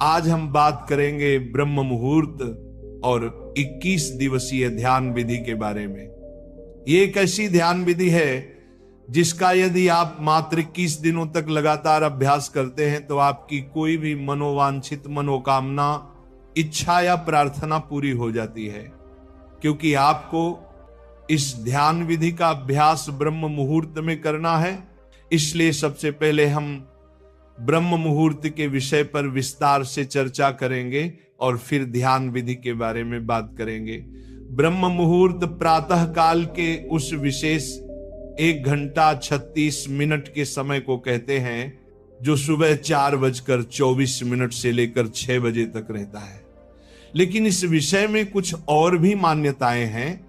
आज हम बात करेंगे ब्रह्म मुहूर्त और 21 दिवसीय ध्यान विधि के बारे में। ये एक ऐसी ध्यान विधि है जिसका यदि आप मात्र 21 दिनों तक लगातार अभ्यास करते हैं तो आपकी कोई भी मनोवांछित मनोकामना, इच्छा या प्रार्थना पूरी हो जाती है। क्योंकि आपको इस ध्यान विधि का अभ्यास ब्रह्म मुहूर्त में करना है, इसलिए सबसे पहले हम ब्रह्म मुहूर्त के विषय पर विस्तार से चर्चा करेंगे और फिर ध्यान विधि के बारे में बात करेंगे। ब्रह्म मुहूर्त प्रातः काल के उस विशेष 1 घंटा 36 मिनट के समय को कहते हैं जो सुबह 4:24 से लेकर 6 बजे तक रहता है। लेकिन इस विषय में कुछ और भी मान्यताएं हैं।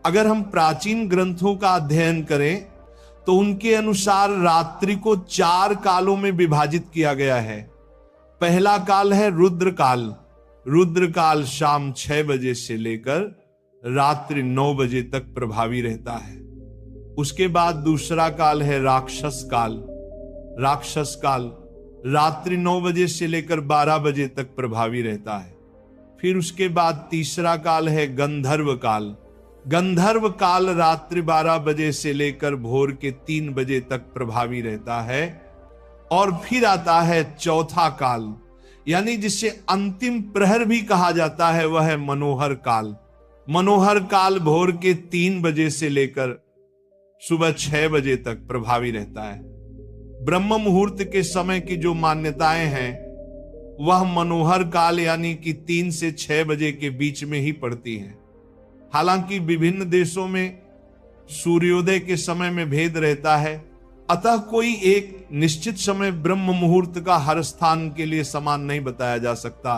अगर हम प्राचीन ग्रंथों का अध्ययन करें तो उनके अनुसार रात्रि को 4 कालों में विभाजित किया गया है। पहला काल है रुद्र काल। रुद्र काल शाम 6 बजे से लेकर रात्रि 9 बजे तक प्रभावी रहता है। उसके बाद दूसरा काल है राक्षस काल। राक्षस काल रात्रि 9 बजे से लेकर 12 बजे तक प्रभावी रहता है। फिर उसके बाद तीसरा काल है गंधर्व काल। गंधर्व काल रात्रि 12 बजे से लेकर भोर के 3 बजे तक प्रभावी रहता है। और फिर आता है चौथा काल, यानी जिसे अंतिम प्रहर भी कहा जाता है, वह है मनोहर काल। मनोहर काल भोर के 3 बजे से लेकर सुबह 6 बजे तक प्रभावी रहता है। ब्रह्म मुहूर्त के समय की जो मान्यताएं हैं वह मनोहर काल यानी कि 3 से 6 बजे के बीच में ही पड़ती हैं। हालांकि विभिन्न देशों में सूर्योदय के समय में भेद रहता है, अतः कोई एक निश्चित समय ब्रह्म मुहूर्त का हर स्थान के लिए समान नहीं बताया जा सकता।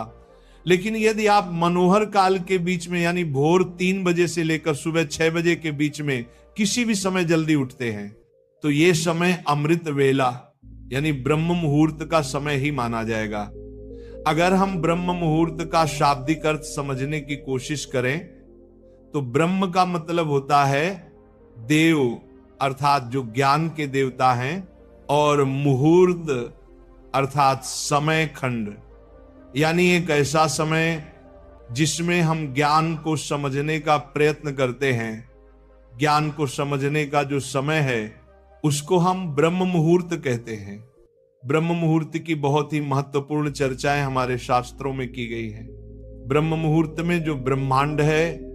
लेकिन यदि आप मनोहर काल के बीच में यानी भोर 3 बजे से लेकर सुबह 6 बजे के बीच में किसी भी समय जल्दी उठते हैं तो ये समय अमृत वेला यानी ब्रह्म मुहूर्त का समय ही माना जाएगा। अगर हम ब्रह्म मुहूर्त का शाब्दिक अर्थ समझने की कोशिश करें तो ब्रह्म का मतलब होता है देव, अर्थात जो ज्ञान के देवता हैं, और मुहूर्त अर्थात समय खंड, यानी एक ऐसा समय जिसमें हम ज्ञान को समझने का प्रयत्न करते हैं। ज्ञान को समझने का जो समय है उसको हम ब्रह्म मुहूर्त कहते हैं। ब्रह्म मुहूर्त की बहुत ही महत्वपूर्ण चर्चाएं हमारे शास्त्रों में की गई हैं। ब्रह्म मुहूर्त में जो ब्रह्मांड है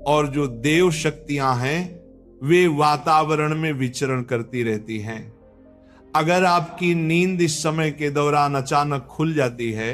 और जो देव शक्तियां हैं वे वातावरण में विचरण करती रहती हैं। अगर आपकी नींद इस समय के दौरान अचानक खुल जाती है